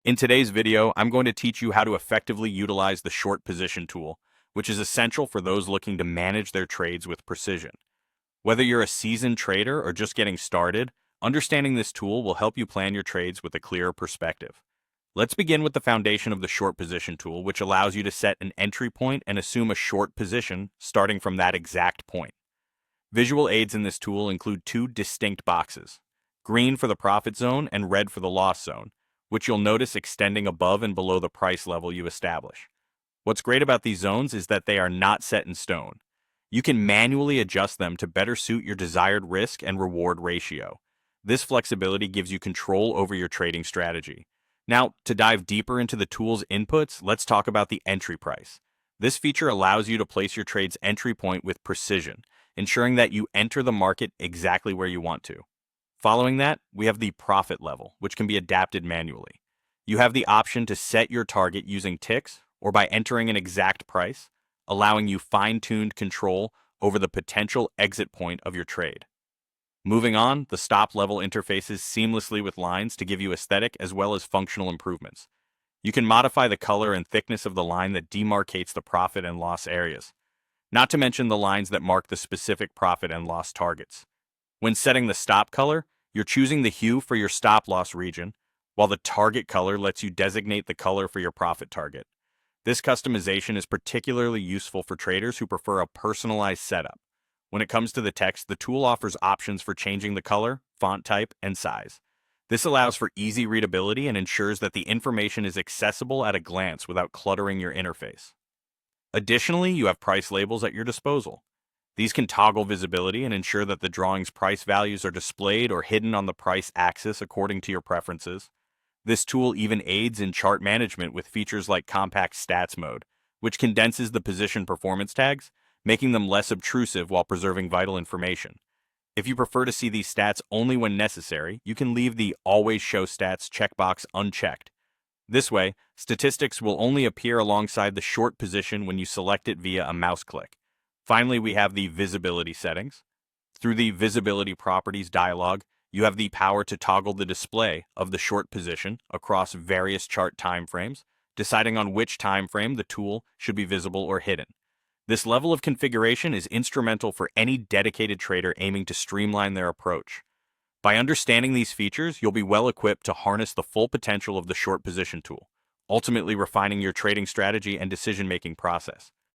In today's video, I'm going to teach you how to effectively utilize the short position tool, which is essential for those looking to manage their trades with precision. Whether you're a seasoned trader or just getting started, understanding this tool will help you plan your trades with a clearer perspective. Let's begin with the foundation of the short position tool, which allows you to set an entry point and assume a short position starting from that exact point. Visual aids in this tool include two distinct boxes, green for the profit zone and red for the loss zone, which you'll notice extending above and below the price level you establish. What's great about these zones is that they are not set in stone. You can manually adjust them to better suit your desired risk and reward ratio. This flexibility gives you control over your trading strategy. Now, to dive deeper into the tool's inputs, let's talk about the entry price. This feature allows you to place your trade's entry point with precision, ensuring that you enter the market exactly where you want to. Following that, we have the profit level, which can be adapted manually. You have the option to set your target using ticks or by entering an exact price, allowing you fine-tuned control over the potential exit point of your trade. Moving on, the stop level interfaces seamlessly with lines to give you aesthetic as well as functional improvements. You can modify the color and thickness of the line that demarcates the profit and loss areas, not to mention the lines that mark the specific profit and loss targets. When setting the stop color, you're choosing the hue for your stop loss region, while the target color lets you designate the color for your profit target. This customization is particularly useful for traders who prefer a personalized setup. When it comes to the text, the tool offers options for changing the color, font type, and size. This allows for easy readability and ensures that the information is accessible at a glance without cluttering your interface. Additionally, you have price labels at your disposal. These can toggle visibility and ensure that the drawing's price values are displayed or hidden on the price axis according to your preferences. This tool even aids in chart management with features like Compact Stats Mode, which condenses the position performance tags, making them less obtrusive while preserving vital information. If you prefer to see these stats only when necessary, you can leave the Always Show Stats checkbox unchecked. This way, statistics will only appear alongside the short position when you select it via a mouse click. Finally, we have the visibility settings. Through the visibility properties dialog, you have the power to toggle the display of the short position across various chart timeframes, deciding on which timeframe the tool should be visible or hidden. This level of configuration is instrumental for any dedicated trader aiming to streamline their approach. By understanding these features, you'll be well equipped to harness the full potential of the short position tool, ultimately refining your trading strategy and decision-making process.